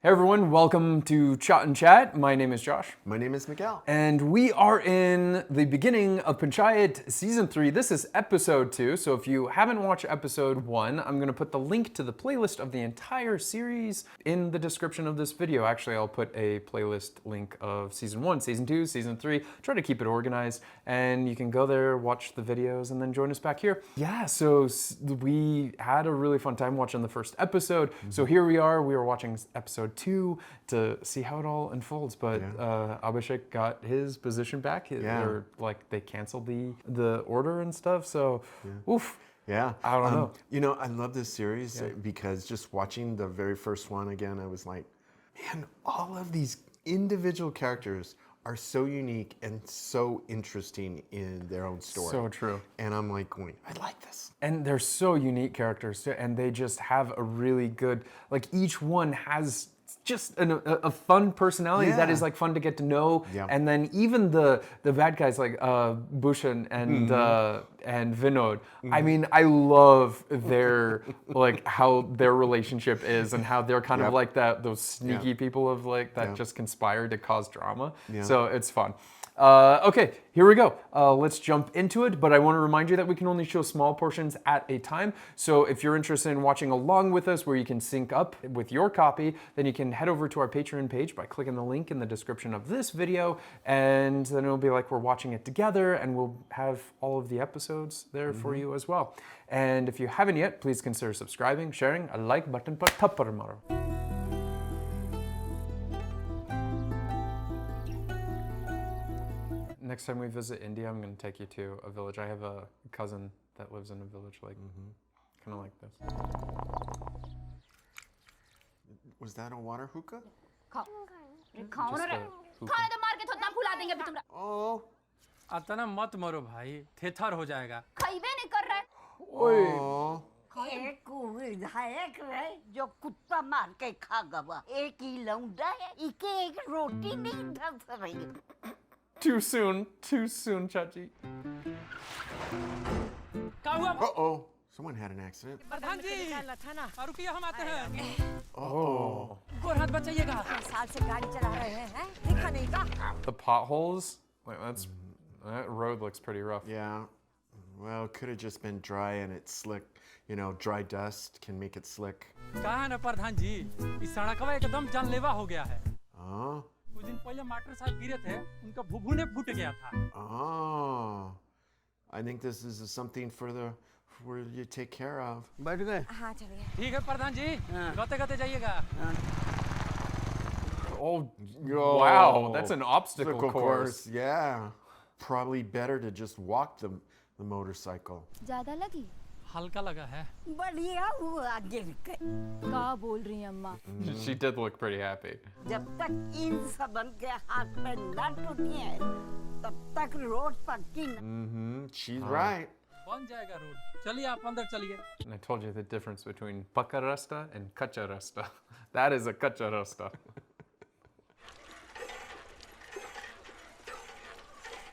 Hey everyone, welcome to Chat and Chat. My name is Josh. My name is Miguel. And we are in the beginning of Panchayat Season 3. This is Episode 2, so if you haven't watched Episode 1, I'm going to put the link to the playlist of the entire series in the description of this video. Actually, I'll put a playlist link of Season 1, Season 2, Season 3. Try to keep it organized, and you can go there, watch the videos, and then join us back here. Yeah, so we had a really fun time watching the first episode. So here we are watching Episode 2 to see how it all unfolds, but Abhishek got his position back. Or like they canceled the order and stuff. So, oof. Yeah, I don't know. You know, I love this series because just watching the very first one again, I was like, man, all of these individual characters are so unique and so interesting in their own story. So true. And I'm like going, I like this. And they're so unique characters too, and they just have a really good, like each one has just a fun personality that is like fun to get to know. And then even the bad guys like Bhushan and Vinod. I mean, I love their like how their relationship is and how they're kind of like those sneaky people of like that just conspire to cause drama. So it's fun. Okay, here we go. Let's jump into it, but I want to remind you that we can only show small portions at a time. So if you're interested in watching along with us where you can sync up with your copy, then you can head over to our Patreon page by clicking the link in the description of this video, and then it'll be like we're watching it together, and we'll have all of the episodes there for you as well. And if you haven't yet, please consider subscribing, sharing, a like button पर थप्पड़ मारो. Next time we visit India, I'm going to take you to a village. I have a cousin that lives in a village like kind of like this. Was that a water hookah? Oh. अतना मत मरो भाई, थेथर हो जाएगा। खाइबे नहीं कर रहा है। Oh. एक विधायक है जो कुत्ता मार के खा गवा। एक ही लौंडा है, इके एक रोटी नहीं धस रही। Too soon, Chachi. Uh-oh. Someone had an accident. प्रधान जी, रुकिए हम आते हैं। Oh. गोर हाथ बचाइएगा। साल से गाड़ी चला रहे हैं, देखा नहीं का? The potholes, like that road looks pretty rough. Yeah. Well, it could have just been dry and it's slick. You know, dry dust can make it slick. कहाँ है ना प्रधान जी, इस सड़कवा एकदम जानलेवा हो गया है। Oh. कुछ दिन पहले मोटरसाइकिल गिरे थे, उनका भुभुने फूट गया था। Oh. I think this is something for you take care of. बैठ गए? हाँ चलिए। ठीक है प्रधान जी, गते-गते जाइएगा। Oh, wow, that's an obstacle course. Yeah. Probably better to just walk the motorcycle. ज़्यादा लगी? हल्का लगा है। बढ़िया हुआ गिर के। क्या बोल रही हैं अम्मा? She did look pretty happy. जब तक इन सबन के हाथ में न टूटी है, तब तक रोड पक्की न। She's right. बन जाएगा रोड। चलिए आप अंदर चलिए। And I told you the difference between pakka rasta and kacha rasta. That is a kacha rasta.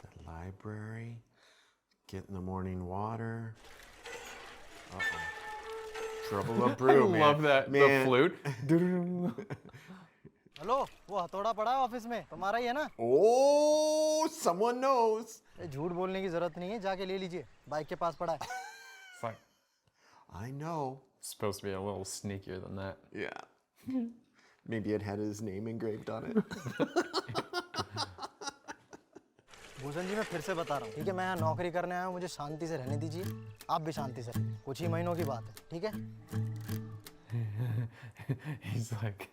The library. Getting the morning water. Uh-oh. Trouble of brew, I man. love that, the Man. flute. Hello, वो हथौड़ा पड़ा है office में, तुम्हारा ही है ना? Oh, someone knows. झूठ बोलने की जरूरत नहीं है, जाके ले लीजिए, बाइक के पास पड़ा है। Fine. I know. Supposed to be a little sneakier than that. Yeah. Maybe it had his name engraved on it. Bhushan ji मैं फिर से बता रहा हूँ, ठीक है? मैं यहाँ नौकरी करने आया हूँ, मुझे शांति से रहने दीजिए। आप भी शांति से रहिए। कुछ ही महीनों की बात है, ठीक है? He's like,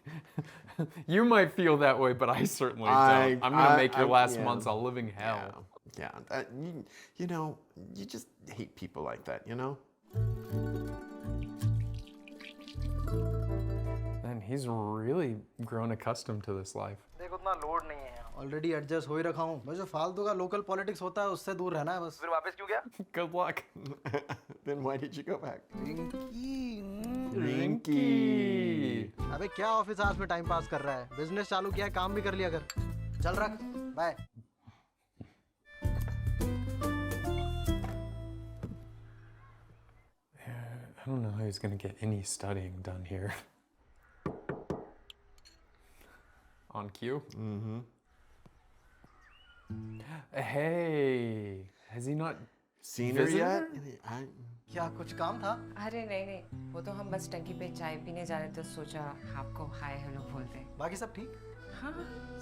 you might feel that way, but I certainly don't. I'm going to make your last months a living hell. Yeah. You know, you just hate people like that, you know? And he's really grown accustomed to this life. देख उतना load नहीं है। Already adjust हो ही रखा हूँ। बस जो फालतू का लोकल पॉलिटिक्स होता है उससे दूर रहना है बस। फिर वापस क्यों गया? Good luck. Then why did you go back? Rinky. अबे क्या ऑफिस आवर्स में टाइम पास कर रहा है? बिजनेस चालू किया है, काम भी कर लिया कर। चल रख, bye. I don't know how he's going to get any studying done here. on cue. Hey, has he not Seen her visited yet? her? क्या कुछ काम था? अरे नहीं नहीं, वो तो हम बस टंकी पे चाय पीने जा रहे थे, सोचा आपको हाय हेलो बोलते। बाकी सब ठीक? हाँ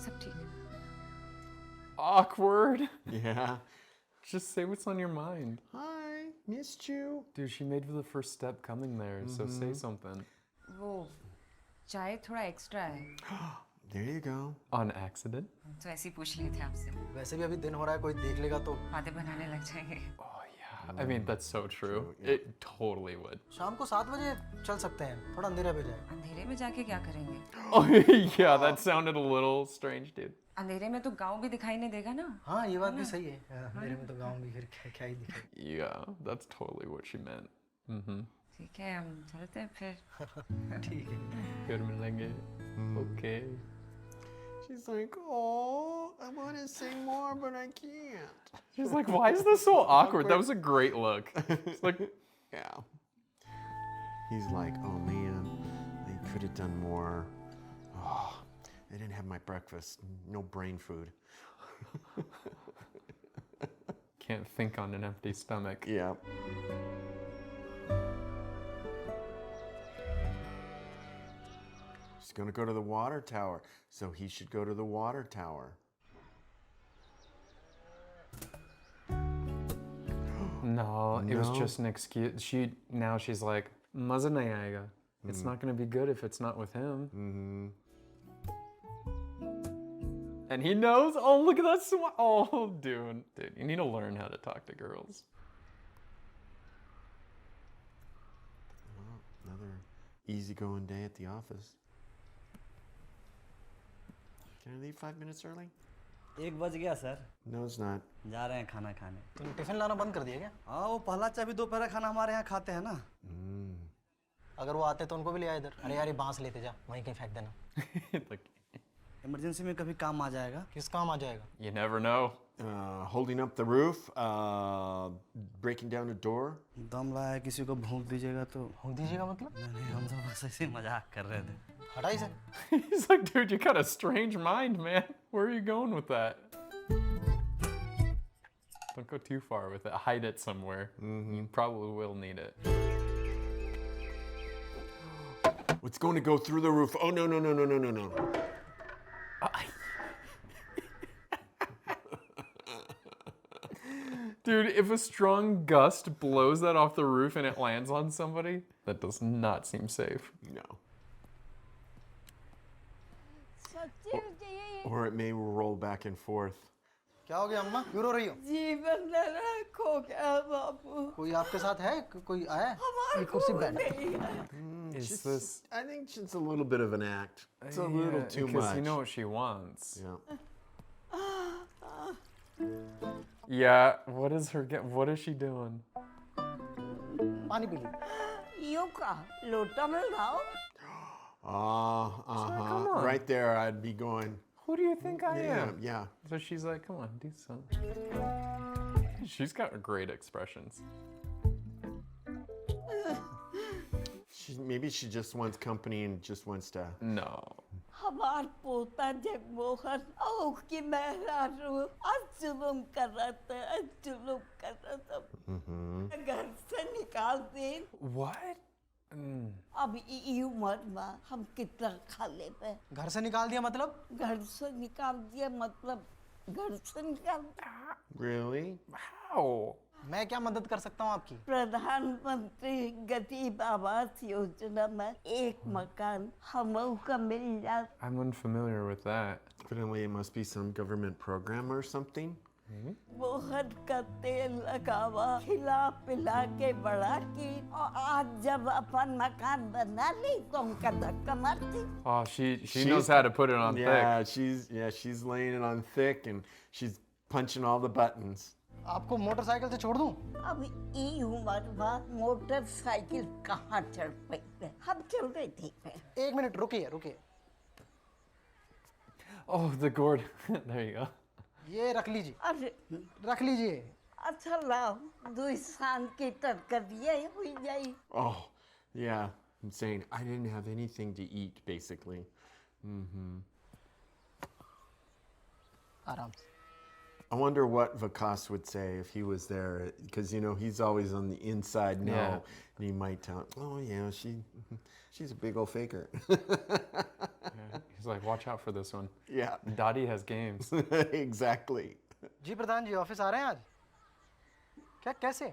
सब ठीक। Awkward. Yeah. Just say what's on your mind. Hi, missed you. Dude, she made the first step coming there, so say something. वो चाय थोड़ा एक्स्ट्रा है, There you go. On accident? तो ऐसे ही पूछ लिए थे आपसे। वैसे भी अभी दिन हो रहा है, कोई देख लेगा तो बातें बनाने लग जाएंगे। Oh, yeah. I mean, that's so true. It totally would. शाम को 7 बजे चल सकते हैं, थोड़ा अंधेरा भी जाए। अंधेरे में जाके क्या करेंगे? Oh, yeah, that sounded a little strange, dude. अंधेरे में तो गांव भी दिखाई नहीं देगा ना। हाँ ये बात भी सही है, अंधेरे में तो गाँव भी फिर क्या ही दिखे। Yeah, that's totally what she meant. Mm-hmm. ठीक है, हम चलते हैं फिर। ठीक है। फिर मिलेंगे. Okay. She's like, oh, I want to say more, but I can't. She's like, why is this so awkward? That was a great look. It's like, Yeah. He's like, oh man, they could have done more. Oh, they didn't have my breakfast. No brain food. can't think on an empty stomach. Yeah. She's gonna go to the water tower, so he should go to the water tower. No, it was No? just an excuse. She's like, "Maza nahi aayega." It's not gonna be good if it's not with him. Mm-hmm. And he knows. Oh, look at that smile. Oh, dude, you need to learn how to talk to girls. Well, another easygoing day at the office. Can I leave 5 minutes early? 1 बज गया sir, No, it's not. जा रहे हैं खाना खाने। तुम tiffin लाना बंद कर दिया क्या? हाँ वो पहला चाय भी दोपहर खाना हमारे यहाँ खाते हैं ना। अगर वो आते तो उनको भी ले आए इधर। अरे यार ये बांस लेते जा, वहीं कहीं फेंक देना। Like, इमरजेंसी में कभी काम आ जाएगा। किस काम आ जाएगा? you never know. Holding up the roof, breaking down a door. दम लाया किसी को भूख दीजिएगा तो। हो दीजिएगा मतलब? नहीं हम तो बस ऐसे ही मजाक कर रहे थे। हटा इसे। He's like, dude, you got a strange mind, man. Where are you going with that? Don't go too far with it. Hide it somewhere. You probably will need it. It's going to go through the roof. Oh, no, no, no, no, no, no, no. Dude, if a strong gust blows that off the roof and it lands on somebody, that does not seem safe. No. सच्ची जी Or it may roll back and forth. क्या हो गया अम्मा? क्यों रो रही हो? जीवन नरक हो गया बाबू कोई आपके साथ है? कोई आया है? ये कुर्सी पे बैठ। Is this... I think it's a little bit of an act. It's a little too because much. you know what she wants. Yeah. Yeah, what is she doing? पानी पी ली। यूं का लोटा में लाओ come on. Right there, I'd be going. Who do you think I Yeah, am? yeah. So she's like, come on, do something. She's got great expressions. Maybe she just wants company and just wants to. No. हमार पोता जगमोहन ओ की मेहरारू आज जुलुम कर रहा था आज जुलुम कर रहा था घर से निकाल दे What? अब ई उम्र में हम कितना खा लेते हैं घर से निकाल दिया मतलब? घर से निकाल दिया मतलब घर से निकाल दिया Really? How? मैं क्या मदद कर सकता हूँ आपकी? प्रधानमंत्री गरीब आवास योजना में एक मकान हम का मिल जाता I'm unfamiliar with that. Evidently, it must be some government program or something. Mohan का तेल लगावा खिला पिला के बड़ा की और आज जब अपन मकान बना ली तो उनका धक्का मारती Oh, she knows how to put it on thick. She's laying it on thick and she's punching all the buttons. आपको मोटरसाइकिल से छोड़ दूँ? अब ई उम्र में मोटरसाइकिल कहाँ चढ़ पाते हम चल रहे थे 1 मिनट रुकिए। Oh, the gourd. There you go. ये रख लीजिए। अरे रख लीजिए। अच्छा लाओ 2 शाम की तरकारी हुई जाई Oh, yeah. I'm saying I didn't have anything to eat, basically. आराम से। I wonder what Vikas would say if he was there, because you know he's always on the inside now, Yeah. and he might tell, "Oh yeah, she's a big old faker." He's like, watch out for this one. Yeah, Dottie has games. exactly. जी Pradhan ji office आ रहे हैं आज? क्या कैसे?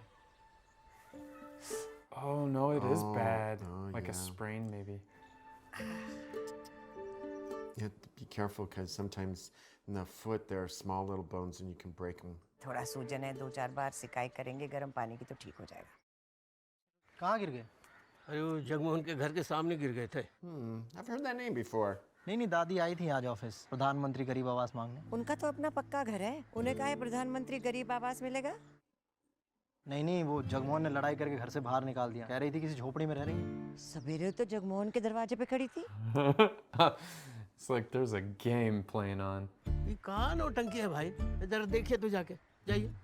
Oh no, it is Oh, bad. oh, Like a yeah. sprain, maybe. You have to be careful because sometimes in the foot there are small little bones and you can break them. थोड़ा सूजन है, 2-4 बार सिकाई करेंगे गर्म पानी की तो ठीक हो जाएगा। कहाँ गिर गए? अरे वो जगमोहन के घर के सामने गिर गए थे। I've heard that name before. नहीं दादी आई थी आज ऑफिस प्रधानमंत्री गरीब आवास मांगने। उनका तो अपना पक्का घर है, उन्हें कहा है प्रधानमंत्री गरीब आवास मिलेगा। नहीं वो जगमोहन ने लड़ाई करके घर से बाहर निकाल दिया। कह रही थी किसी झोपड़ी में रह रही है। सवेरे तो जगमोहन के दरवाजे पे खड़ी थी। It's like there's a game playing on. ये कहाँ नौटंकी है भाई? इधर देखिए तो जाके जाइए।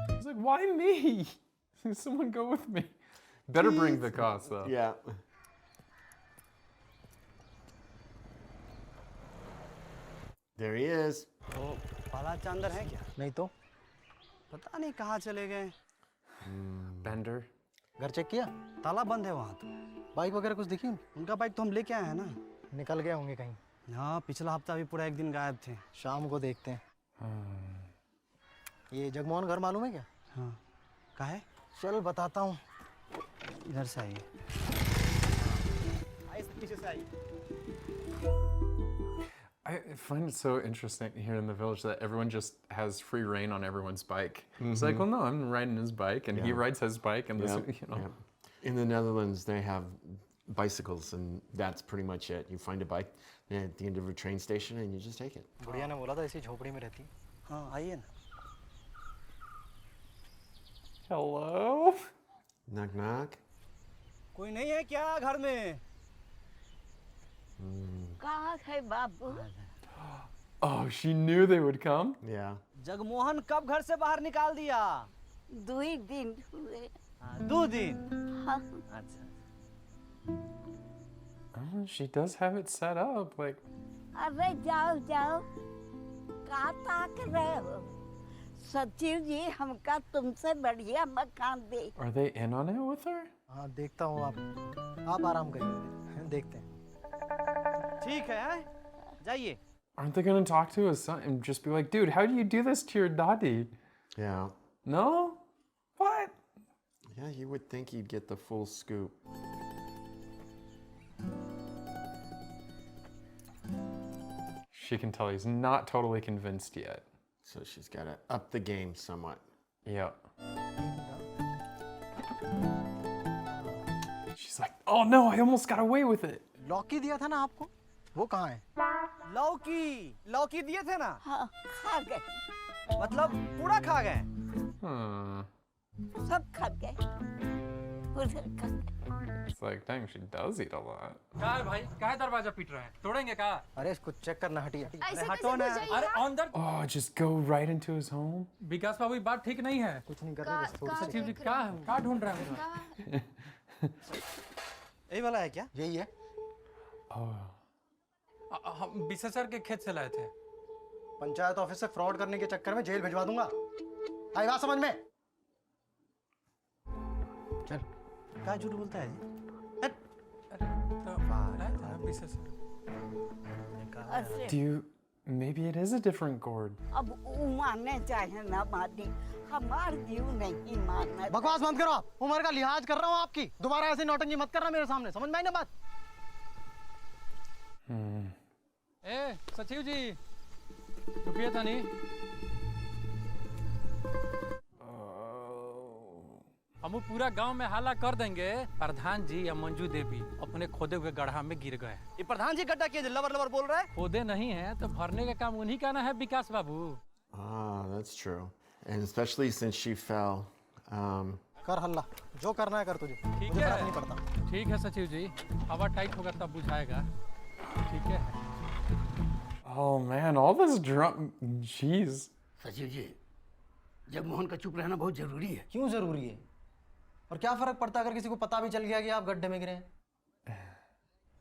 He's like, why me? Someone go with me. Better bring Vikas though. Yeah. There he is. वो बालाज अंदर है क्या? नहीं तो पता नहीं कहाँ चले गए। Bender. घर चेक किया? ताला बंद है वहाँ तो। बाइक वगैरह कुछ दिखी? उनका बाइक तो हम लेके आए हैं ना। निकल गए होंगे कहीं। हाँ, पिछला हफ्ता भी पूरा एक दिन गायब थे। शाम को देखते हैं। ये जगमोहन घर मालूम है क्या? हाँ, कहाँ है? चल बताता हूँ। इधर से आइए। पीछे से आइए। I find it so interesting here in the village that everyone just has free reign on everyone's bike. It's like, well, no, I'm riding his bike, and he Yeah. rides his bike, and this, Yeah, you know. yeah. In the Netherlands, they have bicycles, and that's pretty much it. You find a bike at the end of a train station, and you just take it. बुढ़िया ने बोला था इसी झोपड़ी में रहती। हाँ, आइए ना। Hello. Knock knock. कोई नहीं है क्या घर में? कहाँ है बाबू? Oh, she knew they would come. Yeah. Jagmohan कब घर से बाहर निकाल दिया? 2 दिन हुए। 2 दिन। हाँ। अच्छा। Oh, she does have it set up. Like, अरे जाओ जाओ, कहाँ ताक रहे हो? सचिव जी हमका तुमसे बढ़िया मकान दे। are they in on it with her? हाँ देखता हूँ आप आराम करिए देखते हैं। ठीक है, हैं? जाइए। Aren't they gonna talk to his son and just be like, dude, how do you do this to your daddy? Yeah. No? What? Yeah, you would think he'd get the full scoop. She can tell he's not totally convinced yet. So she's got to up the game somewhat. Yep. She's like, oh no, I almost got away with it. लौकी दिया था ना आपको? वो कहाँ है? लौकी दिए थे ना? हाँ, खा गए, मतलब पूरा खा गए? सब खा गए, उधर खा गए। It's like, dang, she does eat a lot. कहा है भाई? कहा है दरवाजा पीट रहे हैं? तोड़ेंगे कहा? अरे इसको चेक करना हटिए। ऐसे हटो ना। अरे अंदर Oh, just go right into his home? विकास बाबू ये बात ठीक नहीं है। कुछ नहीं कर रहे बस थोड़ी सी। सचिव जी क्या है? क्या ढूंढ रहे हैं? यही वाला है क्या? यही है। हम विशेषर के खेत से लाए थे। पंचायत ऑफिस से फ्रॉड करने के चक्कर में जेल भिजवा दूंगा। आई बात समझ में? चल। क्या झूठ बोलता है जी? Maybe it is a different gourd. अब वो मानने चाहे ना मानी, हमार जीव नहीं मानना। बकवास बंद करो आप। उम्र का लिहाज कर रहा हूँ आपकी। दोबारा ऐसे नौटंकी मत करना मेरे सामने। समझ में आई ना बात? ए सचिव जी रुकिए था नहीं। हम पूरा गांव में हाला कर देंगे। प्रधान जी या मंजू देवी अपने खोदे हुए गड्ढा में गिर गए। ये प्रधान जी गड्ढा किए लवर लवर बोल रहा है? खोदे नहीं है तो भरने का काम उन्हीं का ना है विकास बाबू। Ah, that's true. And especially since she fell. कर हल्ला। जो करना है कर तुझे। ठीक मुझे है। फर्क नहीं पड़ता। ठीक है सचिव जी, हवा टाइट होगा तब बुझाएगा। ठीक है। Oh man, all this drum. Jeez. सचिव जी, जगमोहन का चुप रहना बहुत जरूरी है। क्यों जरूरी है? और क्या फर्क पड़ता है अगर किसी को पता भी चल गया कि आप गड्ढे में गिरे हैं?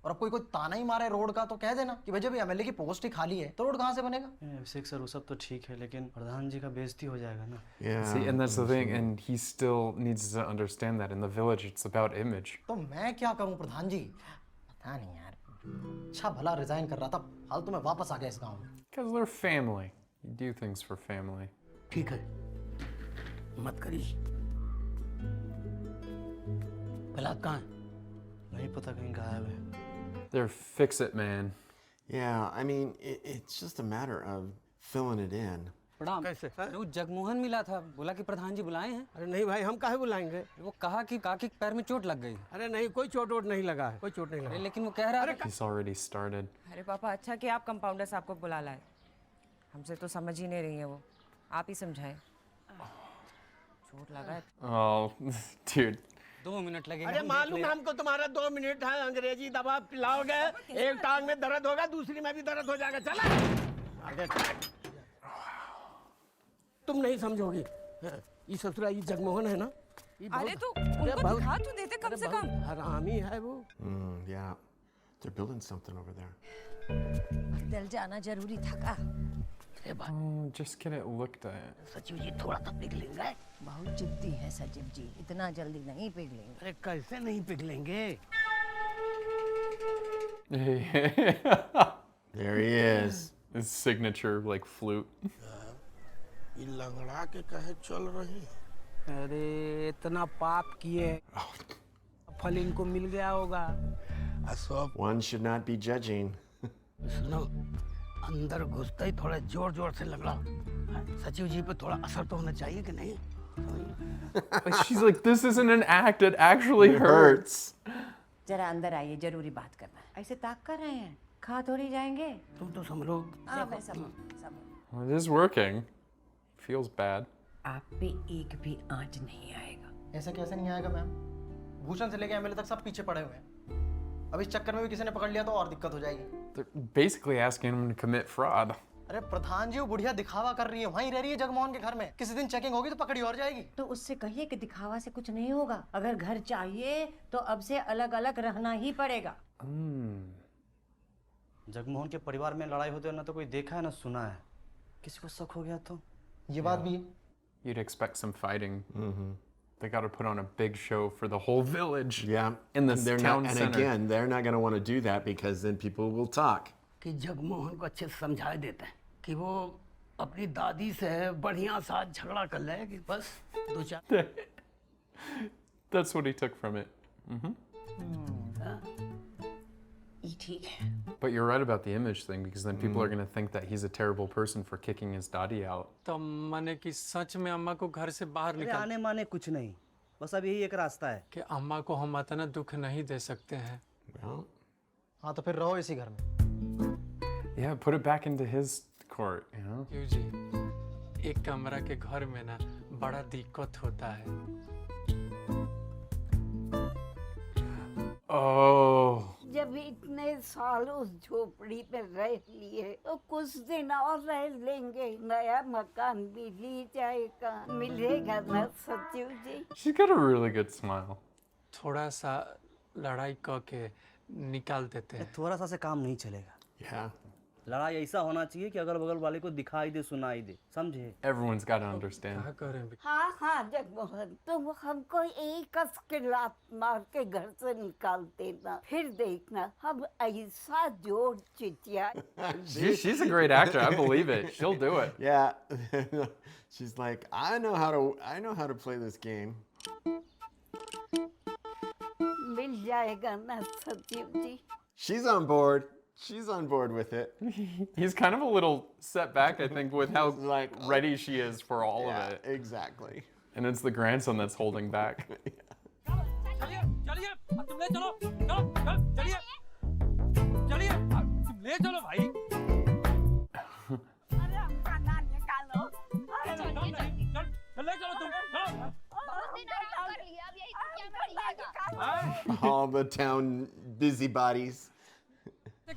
और अब कोई ताना ही मारे रोड का तो कह देना कि भाई जब एमएलए की पोस्ट ही खाली है तो रोड कहाँ से बनेगा? अभिषेक सर वो सब तो ठीक है लेकिन प्रधान जी का बेइज्जती हो जाएगा ना। See, and that's the thing, and he still needs to understand that in the village it's about image. तो मैं क्या करूं प्रधान जी? पता नहीं यार। अच्छा भला रिजाइन कर रहा था, फालतू में वापस आ गया इस गांव में। Because they're family. You do things for family. ठीक है, मत करिए। प्रहलाद कहाँ है? नहीं पता, कहीं गायब है। They're fix-it man. Yeah, I mean, it's just a matter of filling it in. प्रणाम। कैसे? वो जगमोहन मिला था, बोला कि प्रधान जी बुलाए हैं। अरे नहीं भाई, हम काहे बुलाएंगे? वो कहा कि काकी के पैर में चोट लग गई। अरे नहीं, कोई चोट वोट नहीं लगा है, कोई चोट नहीं लगा। लेकिन वो कह रहा है He's already started. अरे पापा अच्छा कि आप कंपाउंडर साहब को बुला लाए, हमसे तो समझ ही नहीं रही है वो, आप ही समझाए। चोट लगा है। Oh, dude. 2 मिनट लगेगा। अरे मालूम है हमको तुम्हारा 2 मिनट है, अंग्रेजी दवा पिलाओगे, एक टांग में दर्द होगा, दूसरी में भी दर्द हो जाएगा। चला। तुम नहीं समझोगी। ये ससुरा ये जगमोहन है ना? अरे तो उनको दिखा तो देते कम से कम। हरामी है वो। Yeah, they're building something over there. दिल जाना जरूरी था का? Oh, just get it looked at. सचिव जी थोड़ा सा पिघलेंगे। बहुत जिद्दी है सचिव जी, इतना जल्दी नहीं पिघलेंगे। अरे कैसे नहीं पिघलेंगे? There he is. His signature, like, flute. ये लंगड़ा के कहे चल रहे। अरे इतना पाप किए, फल इनको मिल गया होगा। Ashok, One should not be judging. सुनो, अंदर घुसते ही थोड़ा जोर जोर से लंगड़ा। सचिव जी पे थोड़ा असर तो होना चाहिए कि नहीं? She's like, this isn't an act, it actually hurts. जरा अंदर आइए, जरूरी बात करना है। ऐसे ताक कर रहे हैं, खा थोड़ी जाएंगे। तुम तो संभलो। हाँ मैं सब। Well, it is working. Feels bad. आप पे एक भी आंच नहीं आएगा। ऐसे कैसे नहीं आएगा मैम? भूषण से लेके एमएलए तक सब पीछे पड़े हुए हैं। अब इस चक्कर में भी किसी ने पकड़ लिया तो और दिक्कत हो जाएगी। They're basically asking him to commit fraud. अरे प्रधान जी वो बुढ़िया दिखावा कर रही है, वहीं रह रही है जगमोहन के घर में। किसी दिन चेकिंग होगी तो पकड़ी और जाएगी। तो उससे कहिए कि दिखावा से कुछ नहीं होगा। अगर घर चाहिए तो अब से अलग अलग रहना ही पड़ेगा। जगमोहन के परिवार में लड़ाई होते ना तो कोई देखा है ना सुना है, किसी को शक हो गया तो। ये बात भी है। You'd expect some fighting. They got to put on a big show for the whole village. Yeah. In this they're town not, and center. again, they're not going to want to do that because then people will talk. कि जगमोहन को अच्छे से समझा देते हैं कि वो अपनी दादी से बढ़िया सा झगड़ा कर ले, कि बस 2-4। That's what he took from it. ये ठीक है। But you're right about the image thing because then people are going to think that he's a terrible person for kicking his daddy out. तो माने कि सच में अम्मा को घर से बाहर अरे निकाल आने माने कुछ नहीं, बस अब यही एक रास्ता है कि अम्मा को हम इतना दुख नहीं दे सकते हैं। Well, हाँ तो फिर रहो इसी घर में। Yeah, put it back into his court, you know? क्यों जी, एक कमरा के घर में ना बड़ा दिक्कत होता है। Oh. जब इतने साल उस झोपड़ी में रह लिए तो कुछ दिन और रह लेंगे, नया मकान भी ली जाएगा, मिलेगा ना सचिव जी? She's got a really good smile. थोड़ा सा लड़ाई करके निकाल देते हैं। थोड़ा सा से काम नहीं चलेगा। yeah. लड़ाई ऐसा होना चाहिए कि अगल बगल वाले को दिखाई दे सुनाई दे, समझे? Everyone's got to understand. क्या करें भी? हाँ हाँ जगमोहन, तुम हमको एक कस के लात मार के घर से निकाल देना, फिर देखना हम ऐसा जोड़ चिटिया। She's a great actor. I believe it. She'll do it. Yeah. She's like, I know how to play this game. मिल जाएगा ना सचिव जी? She's on board. She's on board with it. He's kind of a little set back, I think, with how Like, ready she is for all Yeah, of it. exactly. And it's the grandson that's holding back. चलिए चलिए, तुम ले चलो, चलो चलिए चलिए, तुम ले चलो भाई। अरे हम खाना निकालो। चल ले चलो तुम, चलो। All the town busybodies.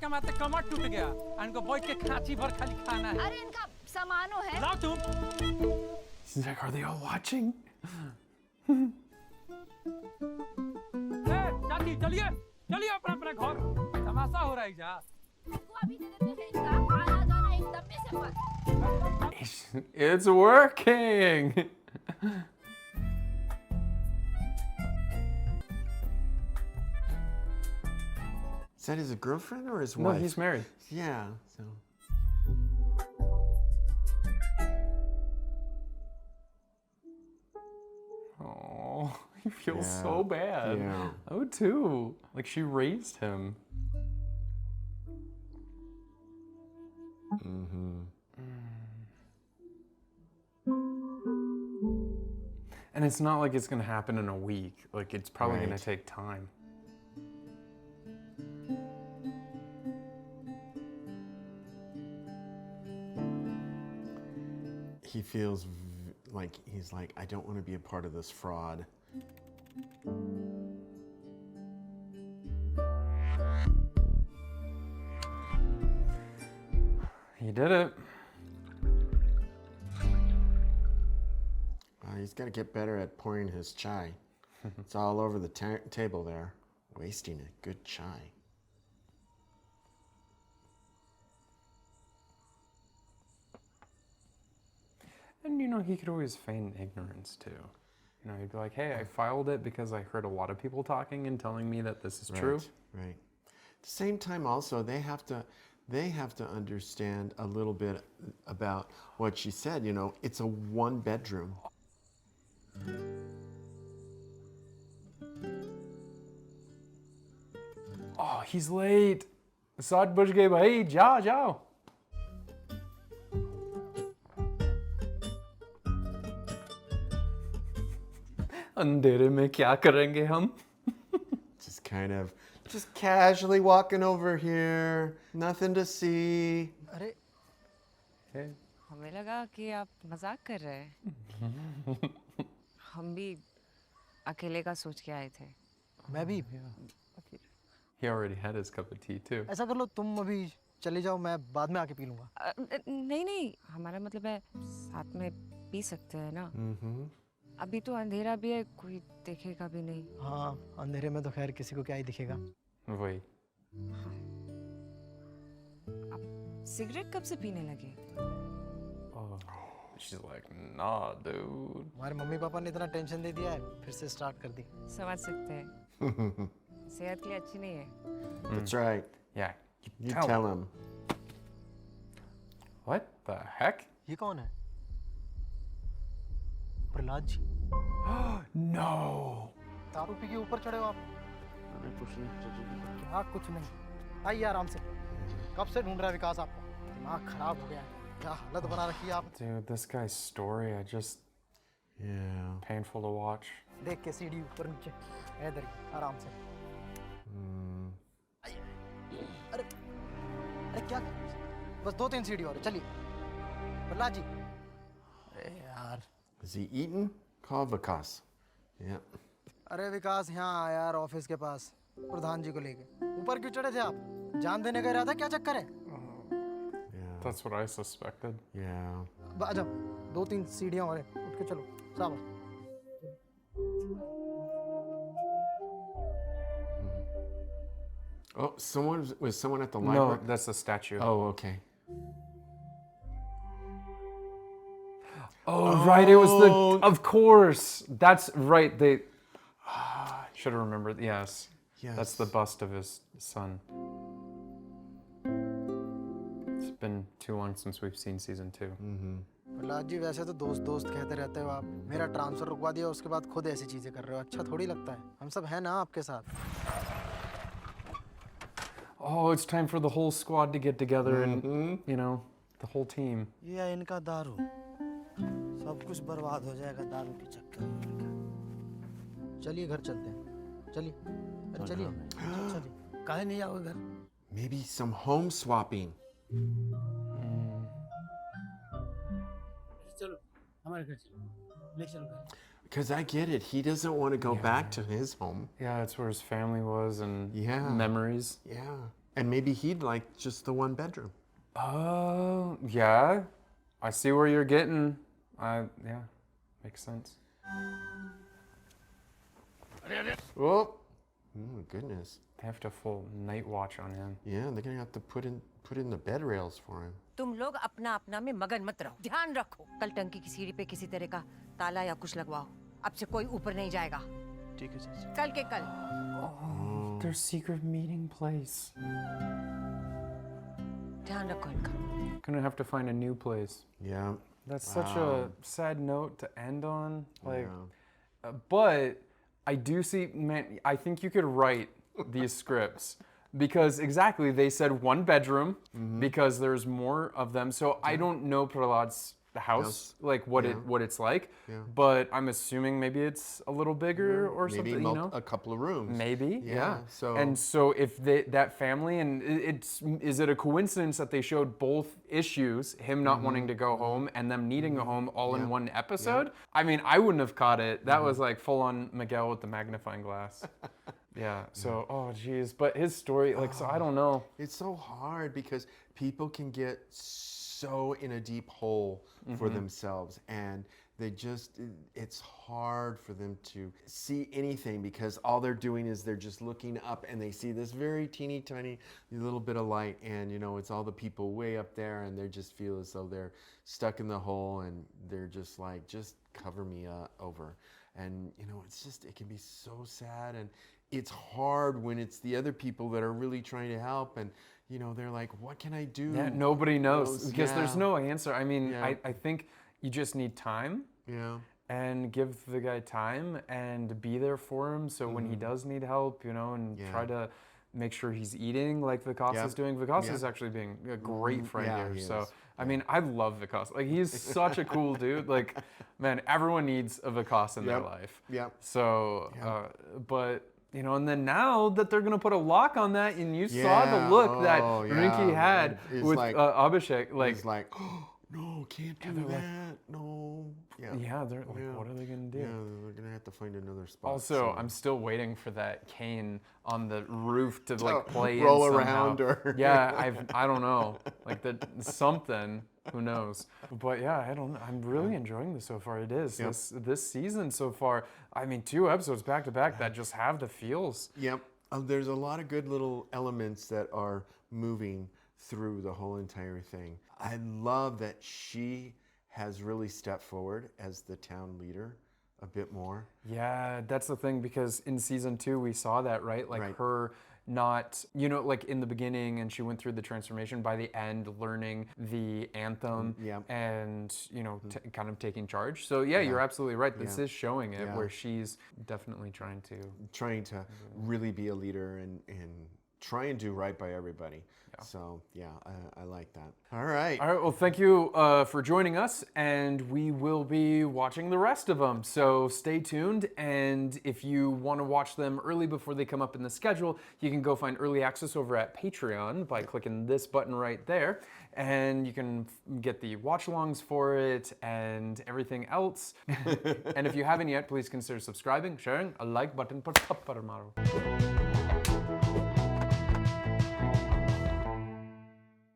कमाते कमर टूट गया, इनको बैठ के खांची भर खाली खाना है। अरे इनका सामानो है। लाओ तुम। He's like, are they all watching? चाची चलिए चलिए अपना अपना घर तमाशा हो रहा है जा It's working. Is that his girlfriend or his No, wife? he's married. Yeah. So. Oh, he feels Yeah, so bad. yeah. Oh, too. Like she raised him. And it's not like it's gonna happen in a week. Like it's probably gonna Right. take time. He feels like he's like, I don't want to be a part of this fraud. He did it. He's got to get better at pouring his chai. It's all over the table there, wasting a good chai. And you know, he could always feign ignorance too. You know, he'd be like, hey, I filed it because I heard a lot of people talking and telling me that this is true. Right. At the same time, also, they have to understand a little bit about what she said. You know, it's a one bedroom. Oh, he's late. सात बज गए भाई जाओ जाओ अंधेरे में क्या करेंगे हम Just casually walking over here, nothing to see. अरे हमें लगा कि आप मजाक कर रहे हैं हम भी अकेले का सोच के आए थे मैं भी He already had his cup of tea too. ऐसा कर लो तुम अभी चले जाओ मैं बाद में आके पी लूंगा नहीं नहीं हमारा मतलब है साथ में पी सकते हैं ना अभी तो अंधेरा भी है कोई देखेगा भी नहीं हाँ अंधेरे में तो खैर किसी को क्या ही दिखेगा वही आप सिगरेट कब से पीने लगे Oh, she's like, nah, dude. हमारे मम्मी पापा ने इतना टेंशन दे दिया है फिर से स्टार्ट कर दी समझ सकते हैं सेहत के लिए अच्छी नहीं है That's right. Yeah. You tell him. What the heck? ये कौन है प्रहलाद जी No. दारू पी के ऊपर चढ़े हो आप क्या कुछ नहीं आइए आराम से कब से ढूंढ रहा है विकास आपको दिमाग खराब हो गया है क्या हालत बना रखी है आप Dude, this guy's story, Yeah. painful to watch. देख के सीढ़ी ऊपर नीचे इधर ही, आराम से अरे अरे क्या बस 2-3 सीढ़ी और चलिए प्रहलाद जी यार Is he eating? Call Vikas. Yeah. अरे विकास यहाँ आया यार ऑफिस के पास प्रधान जी को लेके ऊपर क्यों चढ़े थे आप जान देने का इरादा क्या चक्कर है That's what I suspected. Yeah. आ जाओ 2-3 सीढ़ियाँ और हैं, उठ के चलो साबर Oh, was someone at the No, library? that's a statue. Oh, okay. Oh, right. It was the. Of course. That's right. They. Should have remembered. Yes. That's the bust of his son. It's been too long since we've seen season 2. Prahlad ji वैसे तो दोस्त दोस्त कहते रहते हो आप मेरा transfer रुकवा दिया उसके बाद खुद ऐसी चीजें कर रहे हो अच्छा थोड़ी लगता है हम सब हैं ना आपके साथ Oh, it's time for the whole squad to get together and, you know, the whole team. ये है इनका दारू सब कुछ बर्बाद हो जाएगा दारू के चक्कर में चलिए घर चलते हैं चलिए अरे चलिए चलिए काहे नहीं आओगे घर Maybe some home swapping. चलो हमारे घर चलो ले चलो घर Because I get it. He doesn't want to go back to his home. Yeah, that's where his family was and memories. Yeah. And maybe he'd like just the one bedroom. Oh, yeah. I see where you're getting. Yeah, makes sense. Oh, Oh goodness. They have to full night watch on him. Yeah, they're gonna have to put in the bed rails for him. तुम लोग अपना अपना में मगन मत रहो, ध्यान रखो। कल टंकी की सीढ़ी पे किसी तरह का ताला या कुछ लगवाओ। अब से कोई ऊपर नहीं जाएगा। ठीक है चाची। कल के कल। Their secret meeting place. ध्यान रखो इनका। Gonna have to find a new place. Yeah. That's such a sad note to end on. Like, Yeah. But I do see, man, I think you could write these scripts because exactly they said one bedroom because there's more of them. So I don't know Prahlad's house, like what it's like, but I'm assuming maybe it's a little bigger or Maybe something, you know? a couple of rooms. Maybe, yeah. So And so if that family, and is it a coincidence that they showed both issues, him not wanting to go home and them needing a home all in one episode? I mean, I wouldn't have caught it. That was like full on Miguel with the magnifying glass. Yeah, so, oh geez, but his story, like, so I don't know. it's so hard because people can get so in a deep hole for themselves, and it's hard for them to see anything because all they're doing is they're just looking up and they see this very teeny tiny little bit of light, and it's all the people way up there, and they just feel as though they're stuck in the hole, and they're just like, just cover me over. And it can be so sad, and it's hard when it's the other people that are really trying to help, and they're like, what can I do? Yeah, nobody knows because there's Yeah. no answer. I mean, Yeah. I think you just need time Yeah. and give the guy time and be there for him. So when he does need help, and try to make sure he's eating like Vikas is doing. Vikas is actually being a great friend Yeah, here. he So, is. I mean, I love Vikas. Like, he's such a cool dude. Like, man, everyone needs a Vikas in their Yep. life. Yep. So, but, and then now that they're going to put a lock on that, and you saw the Yeah. look that Oh, yeah. Rinky had It's with like- Abhishek. Like, It's like, oh, no, can't do that. No. yeah, they're like, what are they going to do? Yeah, they're gonna have to find another spot. Also, so- I'm still waiting for that cane on the roof to like play roll in around somehow. or- Yeah, I don't know, like that something. Who knows? But yeah, I don't know. I'm really enjoying this so far. It is this season so far. I mean, 2 episodes back to back that just have the feels. Yep. There's a lot of good little elements that are moving through the whole entire thing. I love that she has really stepped forward as the town leader a bit more. Yeah, that's the thing because in season 2 we saw that, right? Like Right. her not, like in the beginning and she went through the transformation, by the end learning the anthem and, kind of taking charge. So yeah, you're absolutely right. This is showing it where she's definitely trying to really be a leader and try and do right by everybody. So yeah, I like that. All right. All right, well, thank you for joining us, and we will be watching the rest of them. So stay tuned, and if you want to watch them early before they come up in the schedule, you can go find early access over at Patreon by clicking this button right there, and you can get the watch-alongs for it and everything else. And if you haven't yet, please consider subscribing, sharing, a like button, पर थप्पड़ मारो.